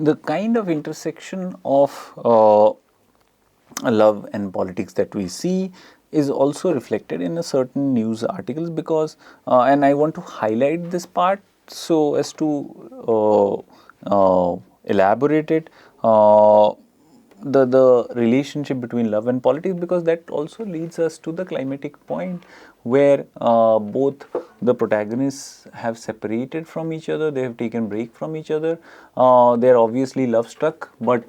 the kind of intersection of love and politics that we see is also reflected in a certain news articles, because and I want to highlight this part so as to elaborate it, the relationship between love and politics, because that also leads us to the climatic point where both the protagonists have separated from each other, they have taken break from each other, they are obviously love struck, but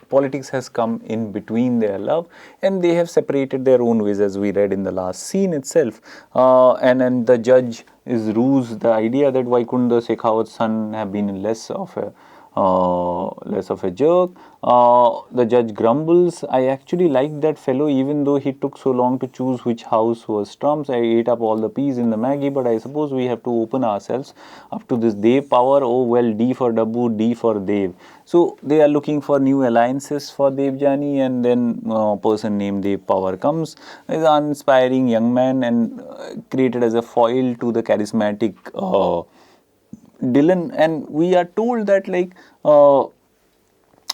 politics has come in between their love and they have separated their own ways, as we read in the last scene itself. And then the judge is rused the idea that why couldn't the Shekhawat's son have been less of a jerk. The judge grumbles, I actually like that fellow even though he took so long to choose which house was Trump's. I ate up all the peas in the Maggie, but I suppose we have to open ourselves up to this Dev power. Oh well, D for Dabu, D for Dev. So they are looking for new alliances for Devjani, and then a person named Dev Power comes, is an inspiring young man and created as a foil to the charismatic Dylan, and we are told that like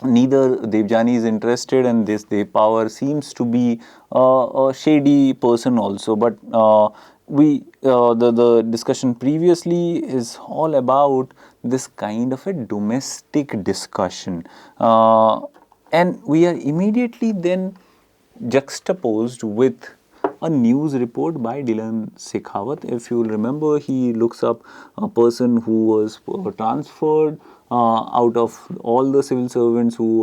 neither Devjani is interested, and this Dev Power seems to be a shady person also. But the discussion previously is all about this kind of a domestic discussion, and we are immediately then juxtaposed with a news report by Dylan Shekhawat. If you remember, he looks up a person who was transferred out of all the civil servants who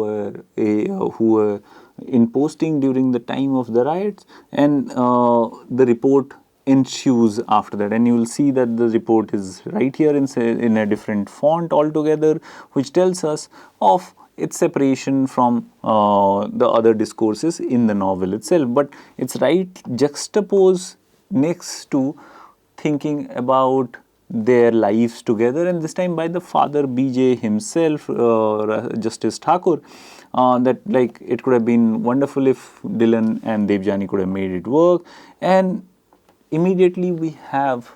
were in posting during the time of the riots, and the report ensues after that, and you will see that the report is right here in a different font altogether, which tells us of its separation from the other discourses in the novel itself, but it's right juxtaposed next to thinking about their lives together, and this time by the father BJ himself, Justice Thakur, that like it could have been wonderful if Dylan and Devjani could have made it work. And immediately we have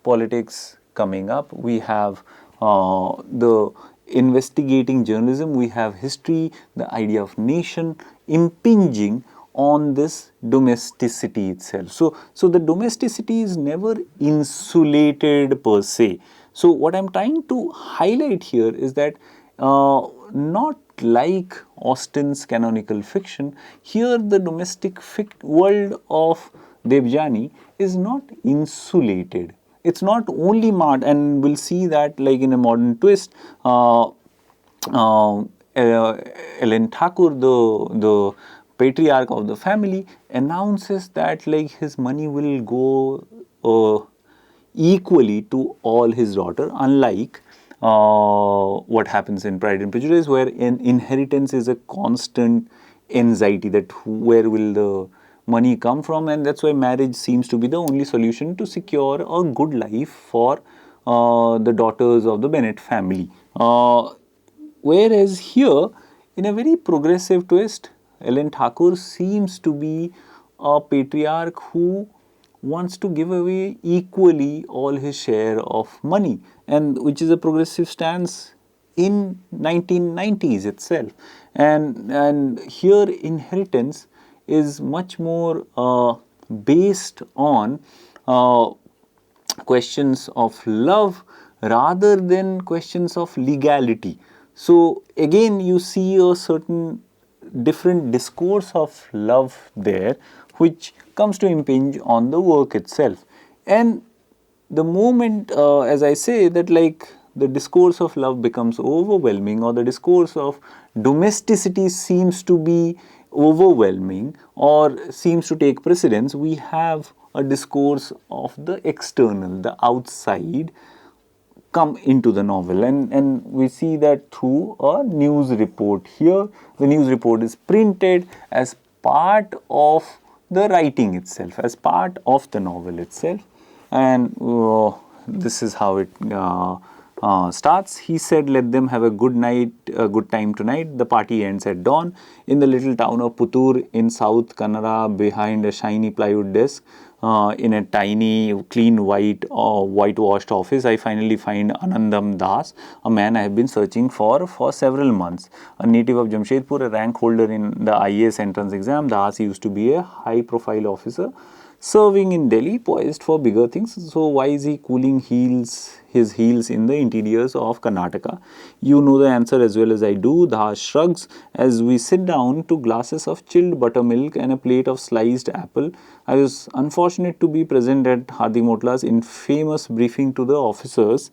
politics coming up, we have the investigating journalism, we have history, the idea of nation impinging on this domesticity itself. So the domesticity is never insulated per se. So what I'm trying to highlight here is that not like Austen's canonical fiction, here the domestic world of Devjani is not insulated. It's not only marred, and we'll see that like in a modern twist, Ellen Thakur, the patriarch of the family, announces that like his money will go equally to all his daughter, unlike what happens in Pride and Prejudice, where an inheritance is a constant anxiety that where will the money come from, and that's why marriage seems to be the only solution to secure a good life for the daughters of the Bennet family. Whereas here, in a very progressive twist, Ellen Thakur seems to be a patriarch who wants to give away equally all his share of money, and which is a progressive stance in 1990s itself. And here inheritance is much more based on questions of love rather than questions of legality. So again you see a certain different discourse of love there, which comes to impinge on the work itself. And the moment, as I say, that like the discourse of love becomes overwhelming, or the discourse of domesticity seems to be overwhelming or seems to take precedence, we have a discourse of the external, the outside, come into the novel, and we see that through a news report here. The news report is printed as part of the writing itself, as part of the novel itself, and this is how it starts. He said, let them have a good time tonight. The party ends at dawn. In the little town of Puttur in South Kannada, behind a shiny plywood desk, in a tiny, clean, whitewashed office, I finally find Anandam Das, a man I have been searching for several months. A native of Jamshedpur, a rank holder in the IAS entrance exam, Das used to be a high-profile officer serving in Delhi, poised for bigger things. So why is he cooling his heels in the interiors of Karnataka? You know the answer as well as I do. Das shrugs as we sit down to glasses of chilled buttermilk and a plate of sliced apple. I was unfortunate to be present at Hardik Motla's infamous briefing to the officers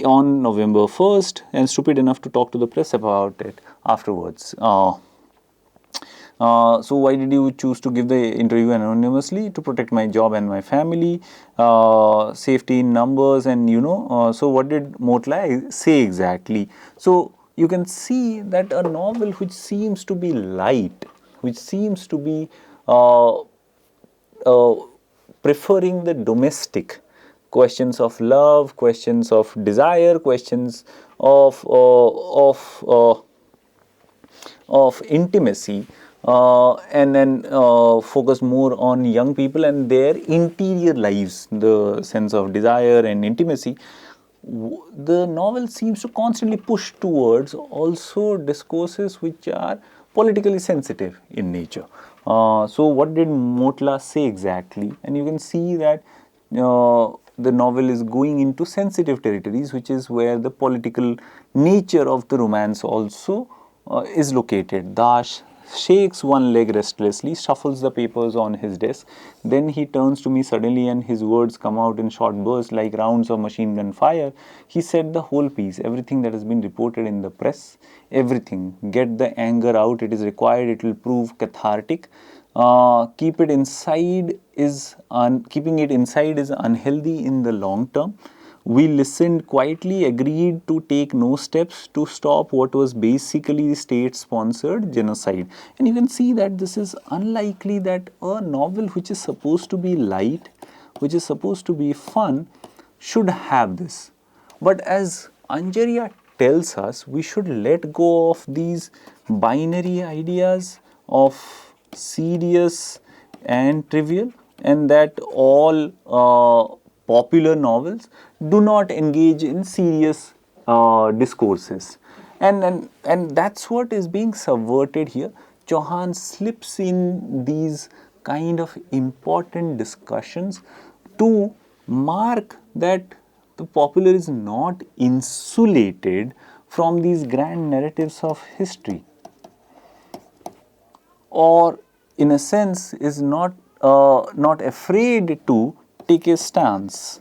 on November 1st and stupid enough to talk to the press about it afterwards. So why did you choose to give the interview anonymously? To protect my job and my family, safety in numbers, and so what did Motla say exactly? So you can see that a novel which seems to be light, which seems to be uh, preferring the domestic questions of love, questions of desire, questions of intimacy, and then focus more on young people and their interior lives, the sense of desire and intimacy. The novel seems to constantly push towards also discourses which are politically sensitive in nature. So what did Motla say exactly? And you can see that the novel is going into sensitive territories, which is where the political nature of the romance also is located. Dash shakes one leg restlessly, shuffles the papers on his desk. Then he turns to me suddenly and his words come out in short bursts like rounds of machine gun fire. He said the whole piece, everything that has been reported in the press, everything. Get the anger out, it is required, it will prove cathartic. Keeping it inside is unhealthy in the long term. We listened quietly, agreed to take no steps to stop what was basically state-sponsored genocide. And you can see that this is unlikely that a novel which is supposed to be light, which is supposed to be fun, should have this. But as Anjaria tells us, we should let go of these binary ideas of serious and trivial, and that all popular novels do not engage in serious discourses. And that's what is being subverted here. Chauhan slips in these kind of important discussions to mark that the popular is not insulated from these grand narratives of history, or in a sense is not afraid to take a stance,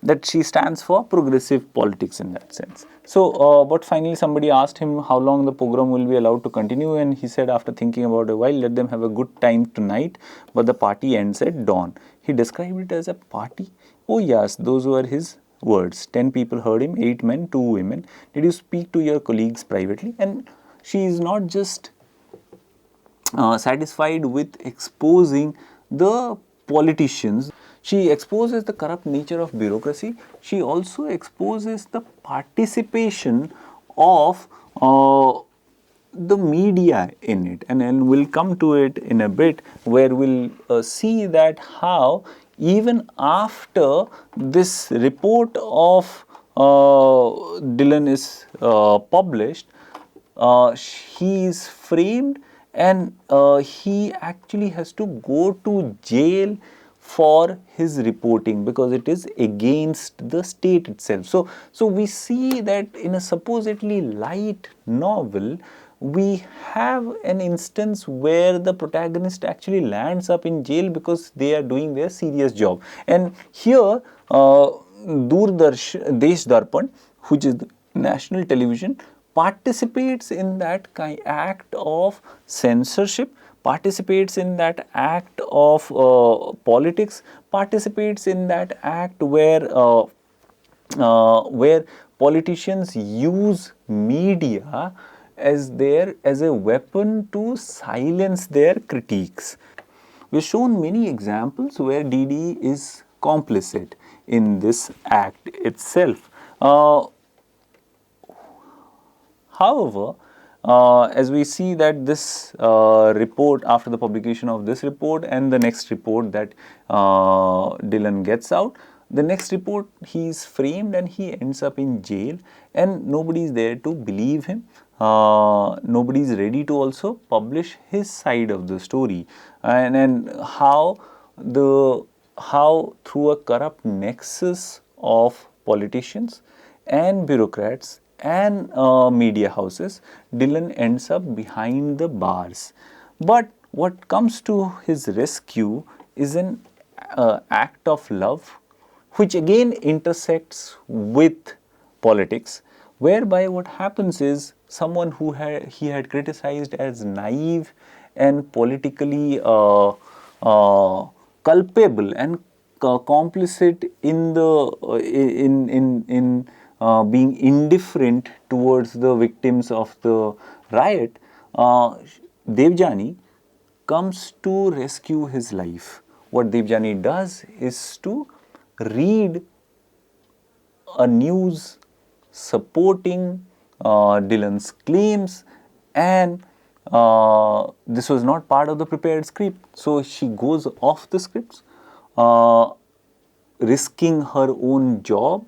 that she stands for progressive politics in that sense. So, but finally somebody asked him how long the pogrom will be allowed to continue, and he said after thinking about a while, let them have a good time tonight, but the party ends at dawn. He described it as a party. Oh yes, those were his words. 10 people heard him, 8 men, 2 women. Did you speak to your colleagues privately? And she is not just satisfied with exposing the politicians. She exposes the corrupt nature of bureaucracy. She also exposes the participation of the media in it, and we'll come to it in a bit, where we'll see that how even after this report of Dylan is published, he is framed, and he actually has to go to jail for his reporting because it is against the state itself. So we see that in a supposedly light novel, we have an instance where the protagonist actually lands up in jail because they are doing their serious job. And here, Desh Darpan, which is the national television, participates in that act of censorship, participates in that act of politics, participates in that act where politicians use media as a weapon to silence their critiques. We've shown many examples where DD is complicit in this act itself. However, as we see that this report, after the publication of this report and the next report that Dylan gets out, the next report he is framed and he ends up in jail, and nobody is there to believe him. Nobody is ready to also publish his side of the story, and how through a corrupt nexus of politicians and bureaucrats and media houses, Dylan ends up behind the bars. But what comes to his rescue is an act of love, which again intersects with politics, whereby what happens is someone who he had criticized as naive and politically culpable and complicit in the being indifferent towards the victims of the riot, Devjani comes to rescue his life. What Devjani does is to read a news supporting Dylan's claims, and this was not part of the prepared script. So she goes off the scripts, risking her own job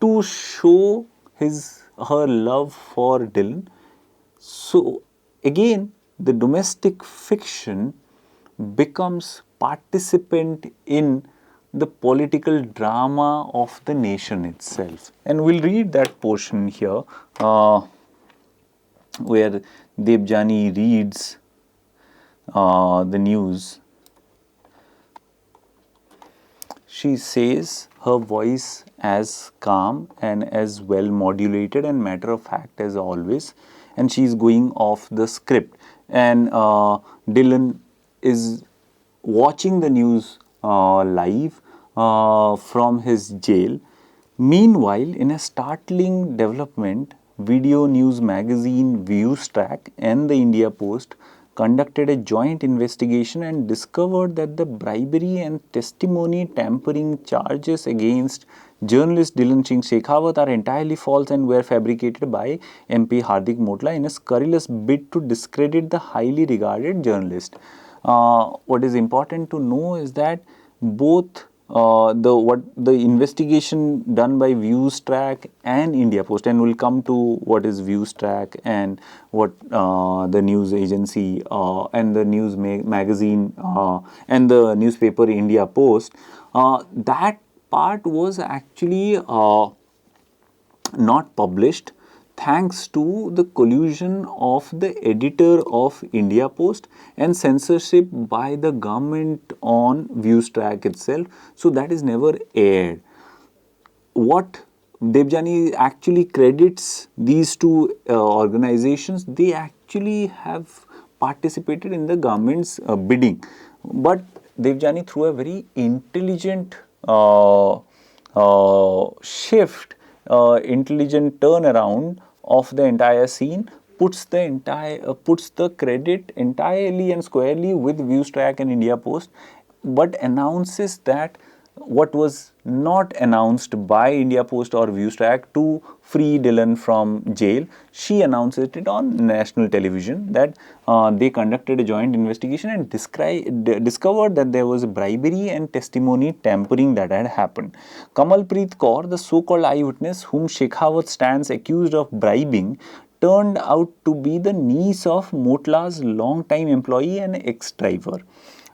to show her love for Dylan. So again, the domestic fiction becomes participant in the political drama of the nation itself. And we'll read that portion here, where Devjani reads the news. She says, her voice as calm and as well modulated and matter of fact as always, and she's going off the script. And Dylan is watching the news live from his jail. Meanwhile, in a startling development, video news magazine Viewstrack and the India Post conducted a joint investigation and discovered that the bribery and testimony tampering charges against journalist Dylan Singh Shekhawat are entirely false and were fabricated by MP Hardik Motla in a scurrilous bid to discredit the highly regarded journalist. What is important to know is that both the investigation done by Viewstrack and India Post, and we'll come to what is Viewstrack and what the news agency and the news magazine and the newspaper India Post, that part was actually not published, thanks to the collusion of the editor of India Post and censorship by the government on Viewstrack itself. So that is never aired. What Devjani actually credits these two organizations, they actually have participated in the government's bidding. But Devjani, through a very intelligent shift, intelligent turnaround of the entire scene, puts the credit entirely and squarely with Viewstrack and India Post, but announces that what was not announced by India Post or Viewstrack to free Dylan from jail. She announced it on national television that they conducted a joint investigation and discovered that there was bribery and testimony tampering that had happened. Kamalpreet Kaur, the so-called eyewitness whom Shekhawat stands accused of bribing, turned out to be the niece of Motla's long-time employee and ex-driver.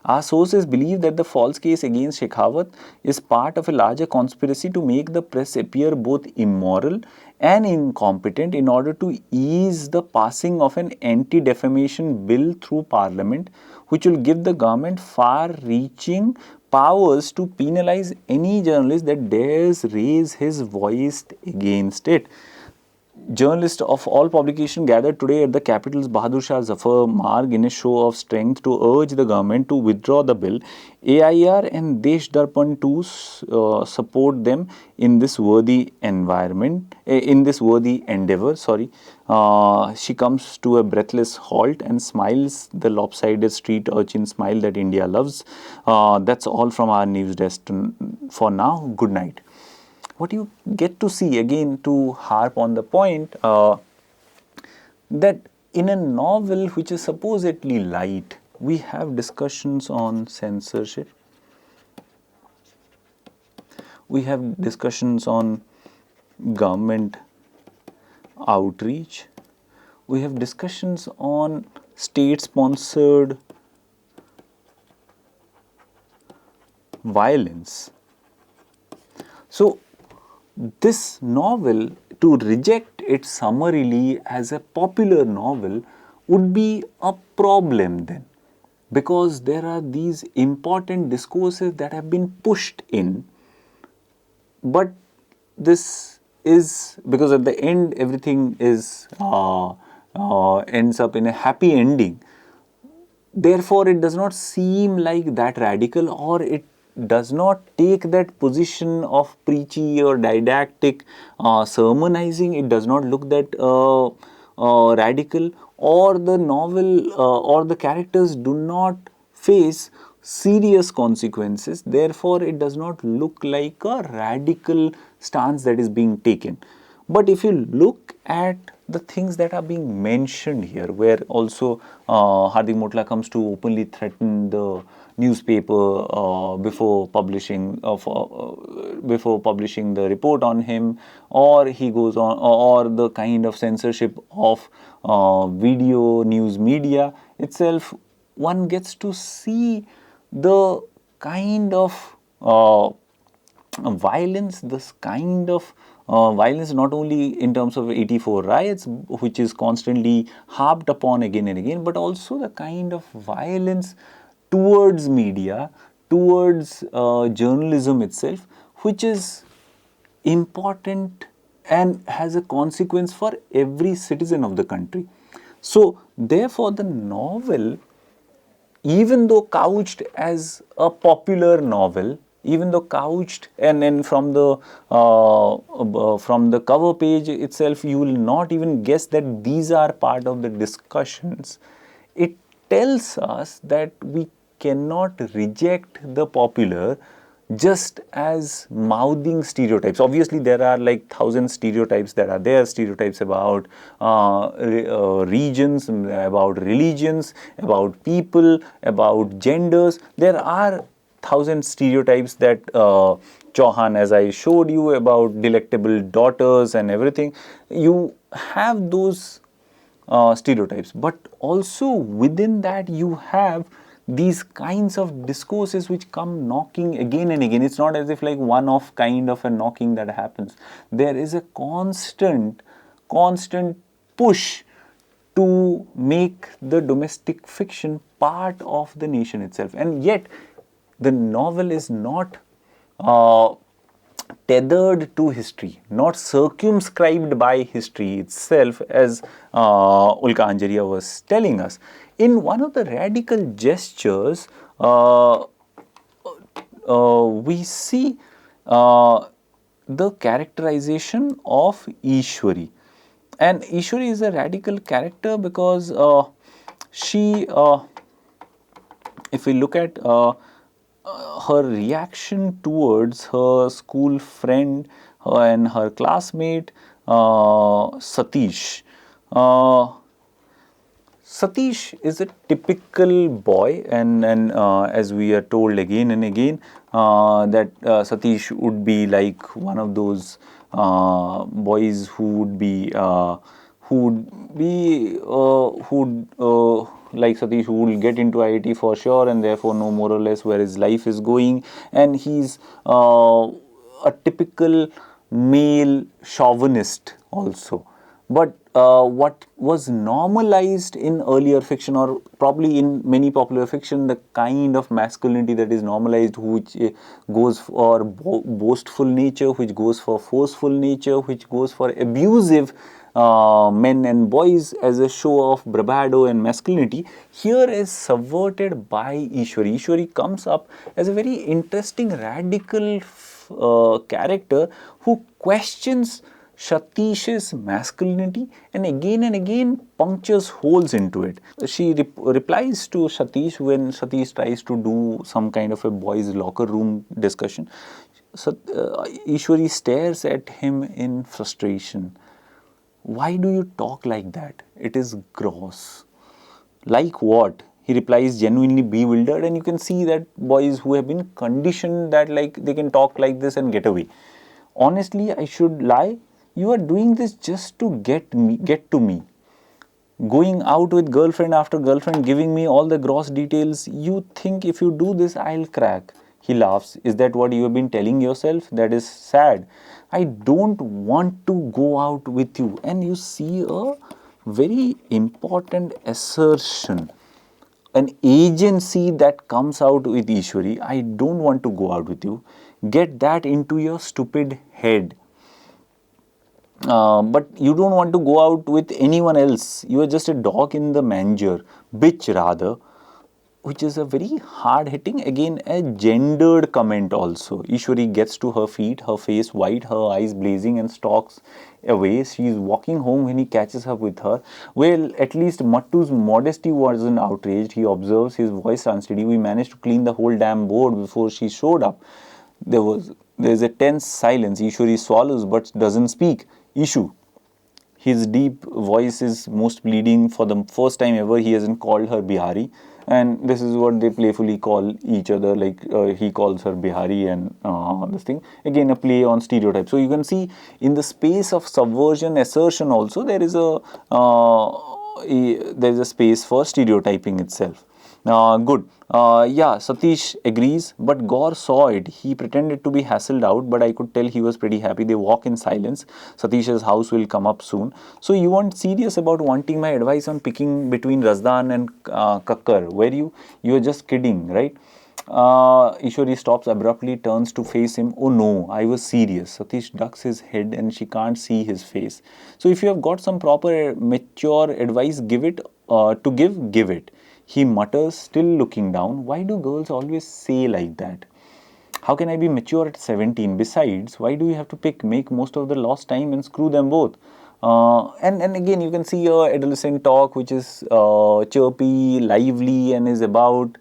Our sources believe that the false case against Shekhawat is part of a larger conspiracy to make the press appear both immoral and incompetent in order to ease the passing of an anti-defamation bill through Parliament, which will give the government far-reaching powers to penalize any journalist that dares raise his voice against it. Journalists of all publications gathered today at the capital's Bahadur Shah Zafar Marg in a show of strength to urge the government to withdraw the bill. AIR and Desh Darpan too support them in this worthy endeavor. She comes to a breathless halt and smiles the lopsided street urchin smile that India loves. That's all from our news desk for now. Good night. What you get to see, again to harp on the point, that in a novel which is supposedly light, we have discussions on censorship, we have discussions on government outreach, we have discussions on state-sponsored violence. So, this novel, to reject it summarily as a popular novel would be a problem then, because there are these important discourses that have been pushed in, but this is because at the end everything is ends up in a happy ending. Therefore, it does not seem like that radical, or it does not take that position of preachy or didactic sermonizing. It does not look that radical, or the novel or the characters do not face serious consequences. Therefore, it does not look like a radical stance that is being taken. But if you look at the things that are being mentioned here, where also Hardik Motla comes to openly threaten the newspaper before publishing the report on him, or he goes on, or the kind of censorship of video news media itself, one gets to see the kind of violence, this kind of violence not only in terms of 84 riots, which is constantly harped upon again and again, but also the kind of violence towards media, towards journalism itself, which is important and has a consequence for every citizen of the country. So, therefore, the novel, even though couched as a popular novel, even though couched, and then from the cover page itself, you will not even guess that these are part of the discussions. It tells us that we cannot reject the popular just as mouthing stereotypes. Obviously, there are like 1,000 stereotypes that are there, stereotypes about regions, about religions, about people, about genders. There are 1,000 stereotypes that Chauhan, as I showed you, about delectable daughters and everything. You have those stereotypes, but also within that you have these kinds of discourses which come knocking again and again. It's not as if like one-off kind of a knocking that happens. There is a constant push to make the domestic fiction part of the nation itself, and yet the novel is not tethered to history, not circumscribed by history itself, as Ulka Anjaria was telling us. In one of the radical gestures, we see the characterization of Ishwari. And Ishwari is a radical character because she, if we look at her reaction towards her school friend and her classmate Satish. Satish is a typical boy, and as we are told again and again, that Satish would be like one of those boys who would be like Satish, who will get into IIT for sure, and therefore know more or less where his life is going, and he's a typical male chauvinist also. But what was normalized in earlier fiction, or probably in many popular fiction, the kind of masculinity that is normalized, which goes for boastful nature, which goes for forceful nature, which goes for abusive men and boys as a show of bravado and masculinity, here is subverted by Ishwari. Ishwari comes up as a very interesting radical character who questions Satish's masculinity and again punctures holes into it. She replies to Satish when Satish tries to do some kind of a boys' locker room discussion. Ishwari stares at him in frustration. Why do you talk like that? it is gross. Like what? He replies, genuinely bewildered, and you can see that boys who have been conditioned that like they can talk like this and get away. Honestly, I should lie. You are doing this just to get to me. Going out with girlfriend after girlfriend, giving me all the gross details. You think if you do this, I'll crack. He laughs. Is that what you have been telling yourself? That is sad. I don't want to go out with you. And you see a very important assertion, an agency that comes out with Ishwari. I don't want to go out with you. Get that into your stupid head. But you don't want to go out with anyone else. You are just a dog in the manger, bitch rather, which is a very hard hitting, again, a gendered comment also. Ishwari gets to her feet, her face white, her eyes blazing, and stalks away. She is walking home when he catches up with her. Well, at least Mattu's modesty wasn't outraged. He observes, his voice unsteady. We managed to clean the whole damn board before she showed up. There's a tense silence. Ishwari swallows but doesn't speak. Ishu. His deep voice is most pleading. For the first time ever, he hasn't called her Bihari. And this is what they playfully call each other, like he calls her Bihari and this thing. Again, a play on stereotype. So you can see in the space of subversion, assertion also, there is a space for stereotyping itself. Good. Yeah, Satish agrees, but Gaur saw it. He pretended to be hassled out, but I could tell he was pretty happy. They walk in silence. Satish's house will come up soon. So you weren't serious about wanting my advice on picking between Razdan and Kakkar, were you? You were just kidding, right? Ishwari stops abruptly, turns to face him. Oh no, I was serious. Satish ducks his head and she can't see his face. So if you have got some proper mature advice, give it give it. He mutters, still looking down. Why do girls always say like that? How can I be mature at 17? Besides, why do you have to make most of the lost time and screw them both? And again, you can see adolescent talk, which is chirpy, lively, and is about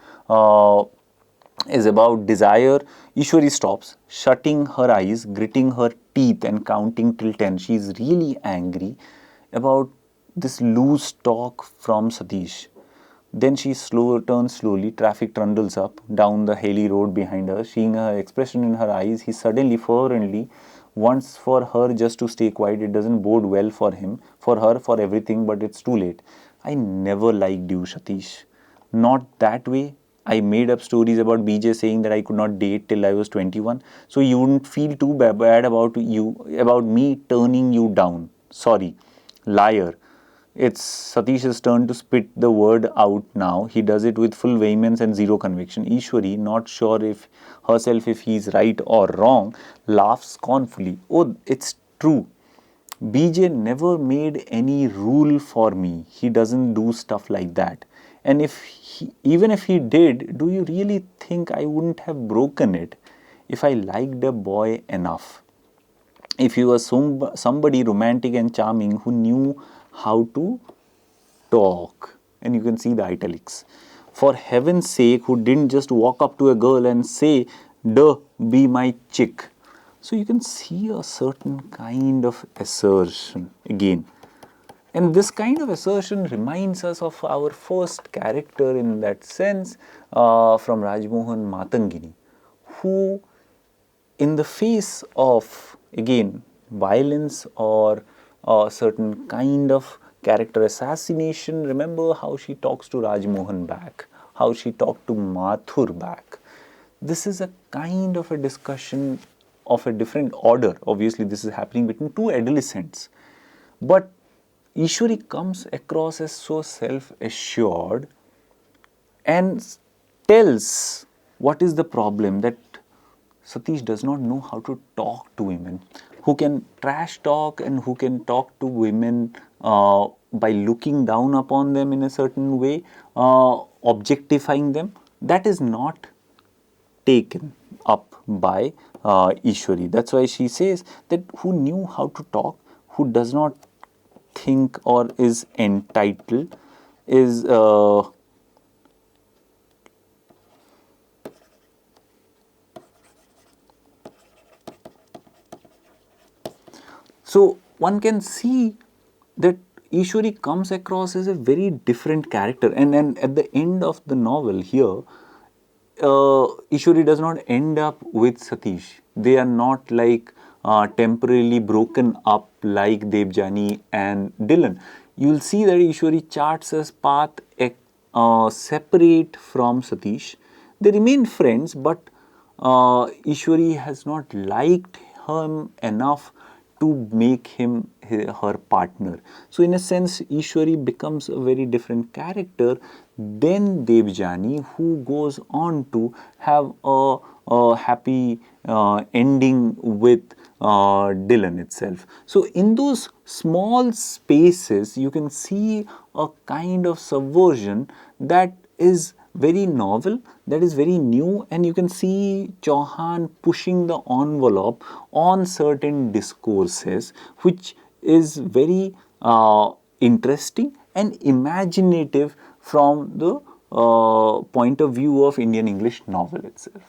desire. Ishwari stops, shutting her eyes, gritting her teeth, and counting till 10. She is really angry about this loose talk from Satish. Then she turns slowly, traffic trundles up down the hilly road behind her. Seeing her expression in her eyes, he suddenly, fervently wants for her just to stay quiet. It doesn't bode well for him, for her, for everything, but it's too late. I never liked you, Satish. Not that way. I made up stories about BJ saying that I could not date till I was 21. So you wouldn't feel too bad about me turning you down. Sorry. Liar. It's Satish's turn to spit the word out now. He does it with full vehemence and zero conviction. Ishwari, not sure if he's right or wrong, laughs scornfully. Oh, it's true. BJ never made any rule for me. He doesn't do stuff like that. And even if he did, do you really think I wouldn't have broken it if I liked a boy enough? If he was somebody romantic and charming who knew how to talk, and you can see the italics, for heaven's sake, who didn't just walk up to a girl and say, duh, be my chick. So you can see a certain kind of assertion again. And this kind of assertion reminds us of our first character in that sense, from Rajmohan Matangini, who in the face of, again, violence or a certain kind of character assassination, remember how she talks to Rajmohan back, how she talked to Mathur back. This is a kind of a discussion of a different order. Obviously, this is happening between two adolescents. But Ishwari comes across as so self-assured and tells what is the problem, that Satish does not know how to talk to women, who can trash talk and who can talk to women by looking down upon them in a certain way, objectifying them. That is not taken up by Ishwari. That's why she says that who knew how to talk, who does not think or is entitled, is so one can see that Ishwari comes across as a very different character, and at the end of the novel here, Ishwari does not end up with Satish. They are not like temporarily broken up like Devjani and Dylan. You will see that Ishwari charts his path separate from Satish. They remain friends, but Ishwari has not liked him enough to make him her partner. So in a sense, Ishwari becomes a very different character than Devjani, who goes on to have a happy ending with Dylan itself. So in those small spaces, you can see a kind of subversion that is very novel, that is very new, and you can see Chauhan pushing the envelope on certain discourses, which is very interesting and imaginative from the point of view of Indian English novel itself.